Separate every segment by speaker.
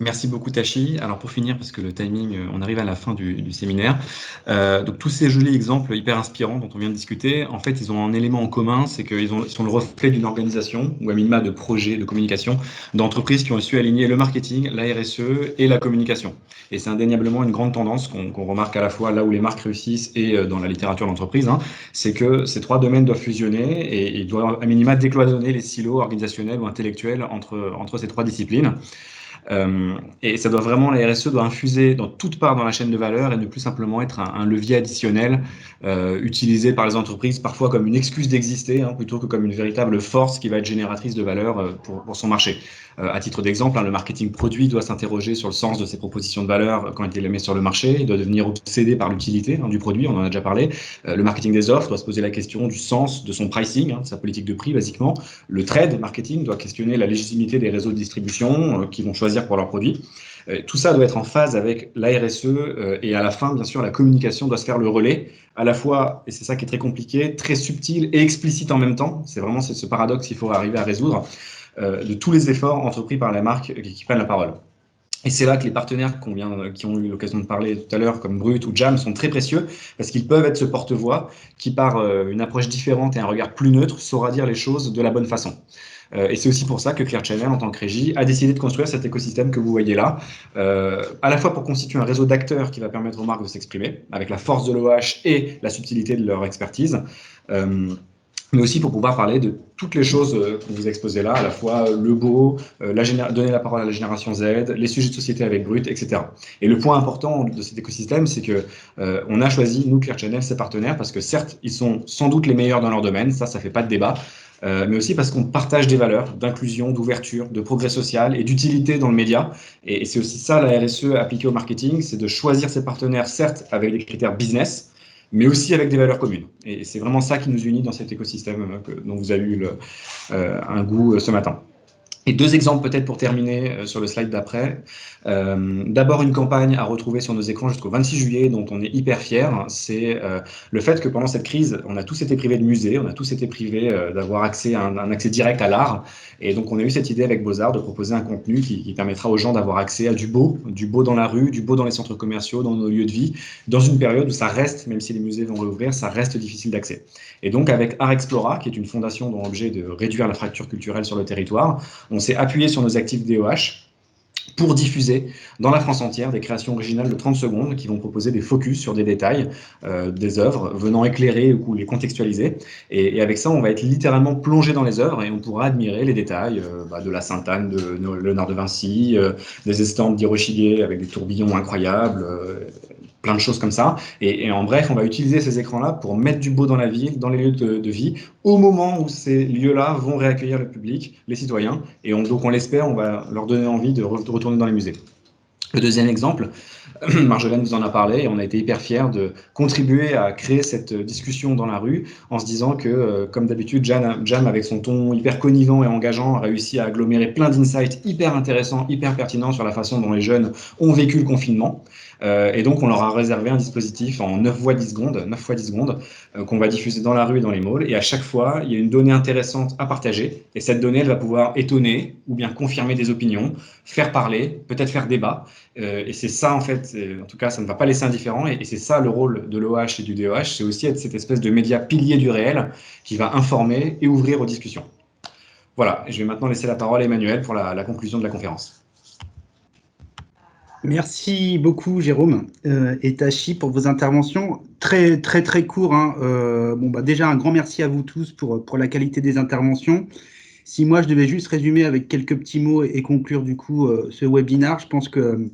Speaker 1: Merci beaucoup Tachi. Alors pour finir, parce que le timing, on arrive à la fin du séminaire. Donc tous ces jolis exemples hyper inspirants dont on vient de discuter, en fait, ils ont un élément en commun, c'est ils sont le reflet d'une organisation ou à minima de projets de communication d'entreprises qui ont su aligner le marketing, la RSE et la communication. Et c'est indéniablement une grande tendance qu'on remarque à la fois là où les marques réussissent et dans la littérature d'entreprise, hein, c'est que ces trois domaines doivent fusionner et ils doivent à minima décloisonner les silos organisationnels ou intellectuels entre ces trois disciplines. Et ça doit vraiment, la RSE doit infuser dans toute part dans la chaîne de valeur et ne plus simplement être un levier additionnel utilisé par les entreprises parfois comme une excuse d'exister, hein, plutôt que comme une véritable force qui va être génératrice de valeur pour son marché. À titre d'exemple, hein, le marketing produit doit s'interroger sur le sens de ses propositions de valeur quand il les met sur le marché. Il doit devenir obsédé par l'utilité, hein, du produit, on en a déjà parlé. Le marketing des offres doit se poser la question du sens de son pricing, hein, de sa politique de prix basiquement. Le trade marketing doit questionner la légitimité des réseaux de distribution qui vont choisir pour leurs produits. Tout ça doit être en phase avec la RSE et à la fin, bien sûr, la communication doit se faire le relais, à la fois, et c'est ça qui est très compliqué, très subtil et explicite en même temps. C'est vraiment ce paradoxe qu'il faut arriver à résoudre de tous les efforts entrepris par la marque qui prennent la parole. Et c'est là que les partenaires qui ont eu l'occasion de parler tout à l'heure, comme Brut ou Jam, sont très précieux parce qu'ils peuvent être ce porte-voix qui, par une approche différente et un regard plus neutre, saura dire les choses de la bonne façon. Et c'est aussi pour ça que Clear Channel, en tant que régie, a décidé de construire cet écosystème que vous voyez là, à la fois pour constituer un réseau d'acteurs qui va permettre aux marques de s'exprimer, avec la force de l'OH et la subtilité de leur expertise. Mais aussi pour pouvoir parler de toutes les choses qu'on vous a exposées là, à la fois le beau, donner la parole à la génération Z, les sujets de société avec Brut, etc. Et le point important de cet écosystème, c'est que on a choisi, nous, Clear Channel, ses partenaires, parce que certes, ils sont sans doute les meilleurs dans leur domaine, ça fait pas de débat, mais aussi parce qu'on partage des valeurs d'inclusion, d'ouverture, de progrès social et d'utilité dans le média. Et c'est aussi ça, la RSE appliquée au marketing, c'est de choisir ses partenaires, certes, avec des critères business, mais aussi avec des valeurs communes. Et c'est vraiment ça qui nous unit dans cet écosystème dont vous avez eu un goût ce matin. Et deux exemples peut-être pour terminer sur le slide d'après. D'abord, une campagne à retrouver sur nos écrans jusqu'au 26 juillet dont on est hyper fiers. C'est le fait que pendant cette crise, on a tous été privés de musées, on a tous été privés d'avoir accès à un accès direct à l'art. Et donc, on a eu cette idée avec Beaux-Arts de proposer un contenu qui permettra aux gens d'avoir accès à du beau dans la rue, du beau dans les centres commerciaux, dans nos lieux de vie, dans une période où ça reste, même si les musées vont réouvrir, ça reste difficile d'accès. Et donc, avec Art Explora, qui est une fondation dont l'objet est de réduire la fracture culturelle sur le territoire, on s'est appuyé sur nos actifs DOH pour diffuser dans la France entière des créations originales de 30 secondes qui vont proposer des focus sur des détails des œuvres, venant éclairer ou les contextualiser. Et avec ça, on va être littéralement plongé dans les œuvres et on pourra admirer les détails de la Sainte-Anne de Léonard de Vinci, des estampes d'Hiroshige avec des tourbillons incroyables, plein de choses comme ça. Et en bref, on va utiliser ces écrans-là pour mettre du beau dans la ville, dans les lieux de vie, au moment où ces lieux-là vont réaccueillir le public, les citoyens. Et donc, on l'espère, on va leur donner envie de retourner dans les musées. Le deuxième exemple, Marjolaine vous en a parlé, et on a été hyper fiers de contribuer à créer cette discussion dans la rue en se disant que, comme d'habitude, Jam, avec son ton hyper connivant et engageant, a réussi à agglomérer plein d'insights hyper intéressants, hyper pertinents sur la façon dont les jeunes ont vécu le confinement. Et donc, on leur a réservé un dispositif en 9 fois 10 secondes, qu'on va diffuser dans la rue et dans les malls. Et à chaque fois, il y a une donnée intéressante à partager. Et cette donnée, elle va pouvoir étonner ou bien confirmer des opinions, faire parler, peut-être faire débat. Et c'est ça, en fait, en tout cas, ça ne va pas laisser indifférent. Et c'est ça le rôle de l'OH et du DOH, c'est aussi être cette espèce de média pilier du réel qui va informer et ouvrir aux discussions. Voilà, et je vais maintenant laisser la parole à Emmanuel pour la conclusion de la conférence.
Speaker 2: Merci beaucoup, Jérôme et Tachi, pour vos interventions. Très, très, très court, hein. Déjà, un grand merci à vous tous pour la qualité des interventions. Si moi, je devais juste résumer avec quelques petits mots et conclure du coup ce webinaire, je pense qu'il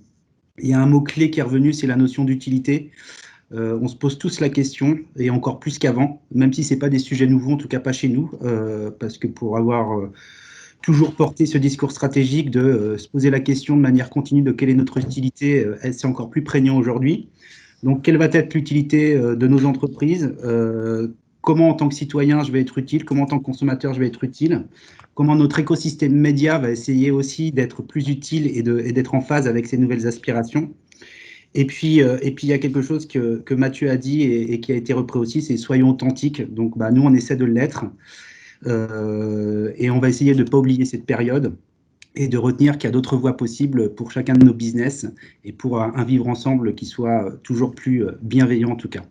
Speaker 2: y a un mot-clé qui est revenu, c'est la notion d'utilité. On se pose tous la question, et encore plus qu'avant, même si ce n'est pas des sujets nouveaux, en tout cas pas chez nous, parce que pour avoir toujours porté ce discours stratégique de se poser la question de manière continue de quelle est notre utilité, c'est encore plus prégnant aujourd'hui. Donc, quelle va être l'utilité de nos entreprises? Comment, en tant que citoyen, je vais être utile? Comment, en tant que consommateur, je vais être utile? Comment notre écosystème média va essayer aussi d'être plus utile et d'être en phase avec ces nouvelles aspirations? Et puis, il y a quelque chose que Mathieu a dit et qui a été repris aussi, c'est soyons authentiques. Donc, nous, on essaie de l'être et on va essayer de ne pas oublier cette période. et de retenir qu'il y a d'autres voies possibles pour chacun de nos business et pour un vivre ensemble qui soit toujours plus bienveillant en tout cas.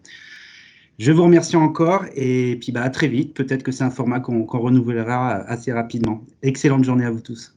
Speaker 2: Je vous remercie encore et puis à très vite. Peut-être que c'est un format qu'on renouvellera assez rapidement. Excellente journée à vous tous.